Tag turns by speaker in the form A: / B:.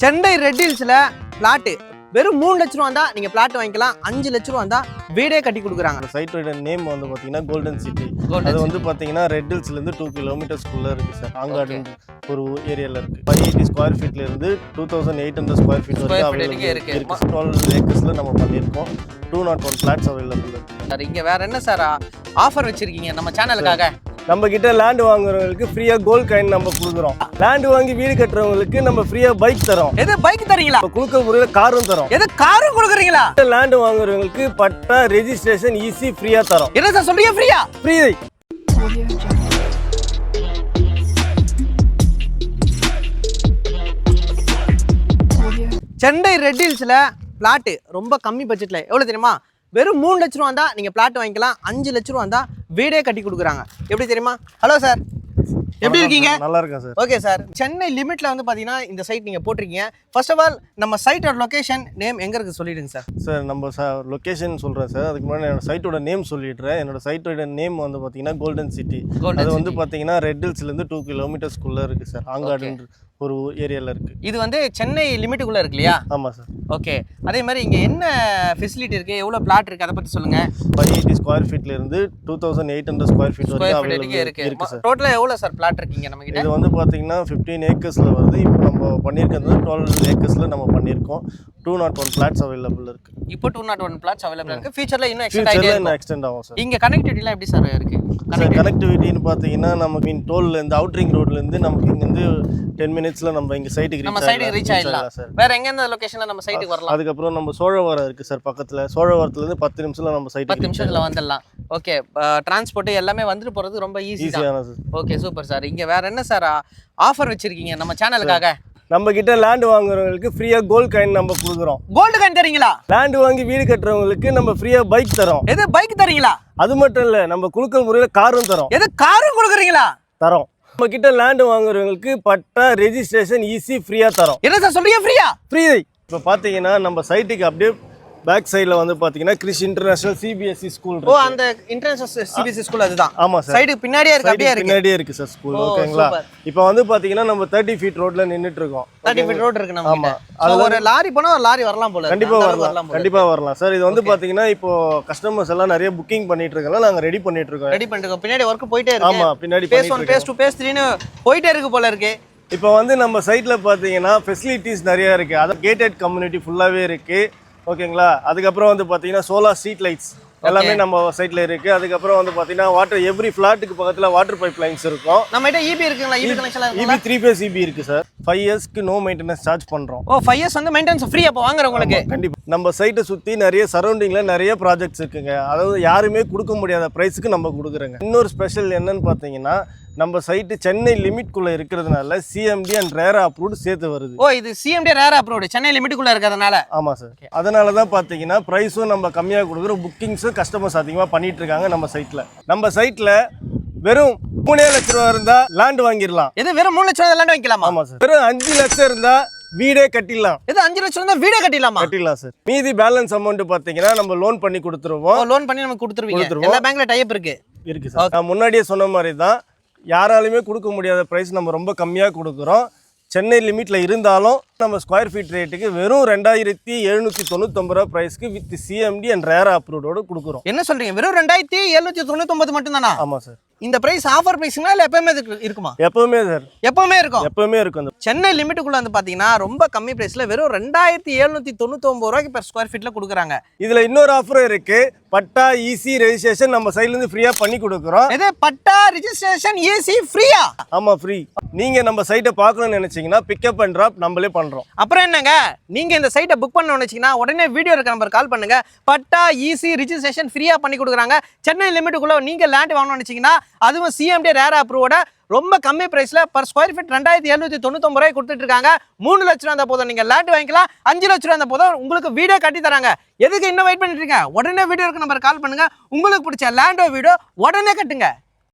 A: Chennai red ஹில்ஸ்ல plot வெறும் 3 லட்ச ரூபா தான் நீங்க பிளாட் வாங்கிக்கலாம். 5 லட்ச ரூபா தான் வீடே கட்டி கொடுக்குறாங்க.
B: அந்த சைட்டோட நேம் வந்து பாத்தீங்கன்னா கோல்டன் சிட்டி. அது வந்து பாத்தீங்கன்னா ரெட் ஹில்ஸ்ல இருந்து 2 கிலோமீட்டர்ஸ்குள்ள இருக்கு சார். ஆங்காடு ஒரு ஏரியால இருக்கு. 580 ஸ்கொயர் ஃபீட்ல இருந்து 2800 ஸ்கொயர் ஃபீட் வரைக்கும் அவைலபிள் இருக்கு. 12 ஏக்கர்ஸ்ல நம்ம பண்ணிருக்கோம். 201 ஃபிளாட்ஸ் அவைலபிள் இருக்கு.
A: சார் இங்க வேற என்ன சார் ஆஃபர் வச்சிருக்கீங்க நம்ம சேனலுக்காக?
B: நம்ம கிட்ட லேண்ட் வாங்குறவங்களுக்கு ஃப்ரீயா கோல்ட் காயின் நம்ம கொடுக்குறோம். லேண்ட் வாங்கி வீடு கட்டுறவங்களுக்கு நம்ம ஃப்ரீயா பைக் தரோம்.
A: எது பைக் தரீங்களா?
B: குழுக்க முறையில காரும் தரோம்.
A: எது காரும் கொடுக்குறீங்களா?
B: லேண்ட் வாங்குறவங்களுக்கு பட்டா ரெஜிஸ்ட்ரேஷன் ஈஸி ஃப்ரீயா தரோம்.
A: என்ன சார் சொல்றீங்க? ஃப்ரீயா?
B: ஃப்ரீ.
A: சென்னை ரெட் ஹில்ஸ்ல பிளாட் ரொம்ப கம்மி பட்ஜெட்ல எவ்வளவு தெரியுமா? வெறும் 3 லட்ச ரூபா தான் நீங்க பிளாட் வாங்கிக்கலாம். 5 லட்ச ரூபா தான் வீடே கட்டி கொடுக்குறாங்க. எப்படி தெரியுமா? ஹலோ சார், எப்படி இருக்கீங்க?
B: நல்லா இருக்கேன் சார்.
A: ஓகே சார், சென்னை லிமிட்ல வந்து பாத்தீங்கன்னா இந்த சைட் நீங்க போட்டிருக்கீங்க. ஃபர்ஸ்ட் ஆஃப் ஆல் நம்ம சைட்டோட லொகேஷன் நேம் எங்க இருக்கு சொல்லிடுங்க சார்.
B: சார் நம்ம லொகேஷன் சொல்றேன் சார். அதுக்கு முன்னாடி என்னோட சைட்டோட நேம் சொல்லிடுறேன். என்னோட சைட்டோட நேம் வந்து பாத்தீங்கன்னா கோல்டன் சிட்டி. அது வந்து பாத்தீங்கன்னா ரெட் ஹில்ஸ்ல இருந்து 2 கிலோமீட்டர்ஸ்குள்ள இருக்கு சார். ஆங்காடு ஒரு ஏரியால இருக்கு. இது
A: வந்து சென்னை லிமிட்டுக்குள்ள இருக்கு இல்லையா?
B: ஆமா சார்.
A: ஓகே, அதே மாதிரி இங்க என்ன ஃபெசிலிட்டி இருக்கு, எவ்வளவு பிளாட் இருக்கு, அத பத்தி சொல்லுங்க.
B: 580 ஸ்கொயர் ஃபீட்ல இருந்து 2800 ஸ்கொயர் ஃபீட் வரைக்கும் அவைலபிள்
A: இருக்கு சார். டோட்டலா எவ்வளவு சார் பிளாட் இருக்கீங்க நம்ம கிட்ட?
B: இது வந்து பாத்தீங்கன்னா 15 ஏக்கர்ஸ்ல வருது. இப்போ நம்ம பண்ணிருக்கிறது 12 ஏக்கர்ஸ்ல நம்ம பண்ணிருக்கோம். 201 ஃபிளாட்ஸ் அவைலபிள் இருக்கு.
A: இப்போ 201 ஃபிளாட்ஸ் அவைலபிள் இருக்கு. ஃபியூச்சர்ல இன்னும்
B: எக்ஸ்டெண்ட் ஆகும் சார்.
A: இங்க கனெக்டிவிட்டிலாம் எப்படி சார் இருக்கு?
B: கனெக்டிவிட்டின்னு பாத்தீங்கன்னா நமக்கு டோல்ல இருந்து அவுட்டரிங் ரோட்ல இருந்து நமக்கு இங்க இருந்து 10 மினிட்ஸ்ல நம்ம இங்க சைட்டுக்கு ரீச் ஆயிடலாம்
A: சார். வேற எங்க இந்த லொகேஷன்ல நம்ம சைட்டுக்கு வரலாம்?
B: அதுக்கு அப்புறம் நம்ம சோழவரம் இருக்கு சார் பக்கத்துல. சோழவரத்துல இருந்து 10 நிமிஷத்துல நம்ம சைட்டுக்கு
A: 10 நிமிஷத்துல வந்துடலாம். ஓகே, டிரான்ஸ்போர்ட் எல்லாமே வந்துட்டு போறது ரொம்ப ஈஸியான சார். Okay, super sir. இங்க வேற என்ன சார் ஆஃபர் வச்சிருக்கீங்க நம்ம சேனலுக்காக?
B: நம்ம கிட்ட லேண்ட் வாங்குறவங்களுக்கு ஃப்ரீயா கோல்ட் காயின் நம்ம கொடுக்குறோம்.
A: கோல்டு காயின் தரீங்களா?
B: லேண்ட் வாங்கி வீடு கட்டுறவங்களுக்கு நம்ம ஃப்ரீயா பைக் தரோம்.
A: எது பைக் தரீங்களா?
B: அது மட்டும் இல்ல, நம்ம குழுக்க முறையில காரும் தரோம்.
A: எது காரும் கொடுக்குறீங்களா?
B: தரோம். நம்ம கிட்ட லேண்ட் வாங்குறவங்களுக்கு பட்டா ரெஜிஸ்ட்ரேஷன் ஈஸி ஃப்ரீயா தரோம்.
A: என்ன சார் சொல்றீங்க? ஃப்ரீயா?
B: ஃப்ரீ. இப்போ பாத்தீங்கன்னா நம்ம சைட்டுக்கு அப்படியே பேக் சைடுல வந்து பாத்தீங்கன்னா கிறிஸ் இன்டர்நேஷனல் சிபிஎஸ்இ ஸ்கூல் இருக்கு.
A: ஓ, அந்த இன்டர்நேஷனல் சிபிஎஸ்இ ஸ்கூல் அதுதான்.
B: ஆமா சார்.
A: சைடுக்கு பின்னாடியே இருக்கு. அப்படியே இருக்கு.
B: பின்னாடியே இருக்கு சார் ஸ்கூல். ஓகேங்களா? இப்போ வந்து பாத்தீங்கன்னா நம்ம 30 ஃபீட் ரோட்ல நின்னுட்டு இருக்கோம்.
A: 30 ஃபீட் ரோட் இருக்கு நம்ம கிட்ட. அதுல ஒரு லாரி போனா ஒரு லாரி வரலாம் போல.
B: கண்டிப்பா வரலாம். கண்டிப்பா வரலாம் சார். இது வந்து பாத்தீங்கன்னா இப்போ கஸ்டமர்ஸ் எல்லாம் நிறைய புக்கிங் பண்ணிட்டு இருக்காங்க. நாங்க ரெடி பண்ணிட்டு இருக்கோம்.
A: பின்னாடி வர்க் போயிட்டே இருக்கு.
B: ஆமா, பின்னாடி
A: பேஸ் 1 பேஸ் 2 பேஸ் 3 னு போயிட்டே இருக்கு போல இருக்கு.
B: இப்போ வந்து நம்ம சைட்ல பாத்தீங்கன்னா ஃபெசிலிட்டிஸ் நிறைய இருக்கு. அது கேட்டட் கம்யூனிட்டி ஃபுல்லாவே இருக்கு. ஓகேங்களா? அதுக்கப்புறம் வந்து பாத்தீங்கன்னா சோலார் ஸ்ட்ரீட் லைட்ஸ் எல்லாமே நம்ம சைட்ல இருக்கு. அதுக்கப்புறம் வந்து பாத்தீங்கன்னா வாட்டர் எவ்ரி ஃபிளாட்டுக்கு பக்கத்துல வாட்டர் பைப் லைன்ஸ் இருக்கும்.
A: நம்ம கிட்ட ஈபி இருக்குங்களா? ஈபி கனெக்ஷன் இருக்கு.
B: ஈபி 3 பேஸ் ஈபி இருக்கு சார். 5 இயர்ஸ்க்கு நோ மெயின்டெனன்ஸ் சார்ஜ் பண்றோம்.
A: ஓ, 5 இயர்ஸ் வந்து மெயின்டெனன்ஸ் ஃப்ரீ அப்ப வாங்குறவங்களுக்கு.
B: கண்டிப்பா. நம்ம சைட்டை சுத்தி நிறைய சரௌண்டிங்ல நிறைய ப்ராஜெக்ட்ஸ் இருக்குங்க. அதாவது யாருமே கொடுக்க முடியாத பிரைஸ்க்கு நம்ம கொடுக்குறோங்க. இன்னொரு ஸ்பெஷல் என்னன்னு பாத்தீங்கன்னா நம்ம சைட்டு சென்னை லிமிட்குள்ள இருக்கிறதுனால சிஎம்டி அண்ட் ரேரா அப்ரூவ்டு சேர்த்து வருது.
A: ஓ, இது சிஎம்டி ரேரா அப்ரூவ்டு சென்னை லிமிட்குள்ள இருக்கிறதுனால.
B: ஆமா சார். அதனால தான் பாத்தீங்கன்னா பிரைஸும் நம்ம கம்மியா கொடுக்குறோம். புக்கிங்ஸும் கஸ்டமர்ஸ் அதிகமா பண்ணிட்டு இருக்காங்க நம்ம சைட்ல. நம்ம சைட்ல வெறும் 3 லட்ச ரூபா இருந்தா லேண்ட் வாங்கிடலாம்.
A: எது வெறும் 3 லட்ச ரூபா லேண்ட் வாங்கிக்கலாமா?
B: ஆமா சார். வெறும் 5 லட்சம் இருந்தா வீடே கட்டிடலாம்.
A: எது 5 லட்சம் இருந்தா வீடே கட்டிடலாமா?
B: கட்டிடலாம் சார். மீதி பேலன்ஸ் அமௌண்ட் பாத்தீங்கன்னா நம்ம லோன் பண்ணி கொடுத்துருவோம்.
A: லோன் பண்ணி நமக்கு கொடுத்துருவீங்க. எல்லா பேங்க்ல டைப் இருக்கு
B: சார். நான் முன்னாடியே சொன்ன மாதிரி தான் யாராலுமே கொடுக்க முடியாத பிரைஸ் நம்ம ரொம்ப கம்மியா கொடுக்குறோம். சென்னை லிமிட்ல இருந்தாலும் நம்ம ஸ்கொயர் ஃபீட் ரேட்டுக்கு வெறும் 2799 ரூபா பிரைஸ்க்கு வித் சிஎம்டி அண்ட் ரேரா அப்ரூவ்டோட கொடுக்குறோம்.
A: என்ன சொல்றீங்க? வெறும் 2799 மட்டும் தானா?
B: ஆமா சார்.
A: இந்த பிரைஸ் ஆஃபர் பிரைஸ்ங்களா இல்ல எப்பவுமே இருக்குமா?
B: எப்பவுமே சார்.
A: எப்பவுமே இருக்கும்.
B: எப்பவுமே இருக்கும்.
A: சென்னை லிமிட்டுக்குள்ள வந்து பாத்தீங்கன்னா ரொம்ப கம்மி பிரைஸ்ல வெறும் 2799 ரூபாய்க்கு பெர் ஸ்கொயர் ஃபீட்ல கொடுக்குறாங்க.
B: இதுல இன்னொரு ஆஃபர் இருக்கு. பட்டா ஈசி ரெஜிஸ்ட்ரேஷன் நம்ம சைடுல இருந்து ஃப்ரீயா பண்ணி கொடுக்குறோம்.
A: எது பட்டா ரெஜிஸ்ட்ரேஷன் ஈசி ஃப்ரீயா?
B: ஆமா, ஃப்ரீ. நீங்க நம்ம சைட்டை பார்க்கணும்னு நினைச்சீங்கன்னா பிக்கப் அண்ட் டிராப் நம்மளே பண்றோம்.
A: அப்புறம் என்னங்க, நீங்க இந்த சைட்டை புக் பண்ணணும்னு நினைச்சீங்கன்னா உடனே வீடியோ இருக்க நம்பர் கால் பண்ணுங்க. பட்டா ஈசி ரெஜிஸ்ட்ரேஷன் ஃப்ரீயா பண்ணி கொடுக்குறாங்க. சென்னை லிமிட்டுக்குள்ள நீங்க லேண்ட் வாங்கணும்னு நினைச்சீங்கன்னா அதுவும் சிஎம்டி ரேரா அப்ரூவோட ரொம்ப கம்மி பிரைஸ்ல பர் ஸ்கொயர் ஃபீட் 2799 ரூபாய் கொடுத்துட்டு இருக்காங்க. 3 லட்ச ரூபா அந்த போதும் நீங்க லேண்ட் வாங்கிக்கலாம். 5 லட்ச ரூபா அந்த போதும் உங்களுக்கு வீடே கட்டி தராங்க. எதுக்கு இன்னும் வெயிட் பண்ணிட்டு இருக்கீங்க? உடனே வீடியோ இருக்க நம்பர் கால் பண்ணுங்க. உங்களுக்கு பிடிச்ச லேண்டோ வீடோ உடனே கட்டுங்க.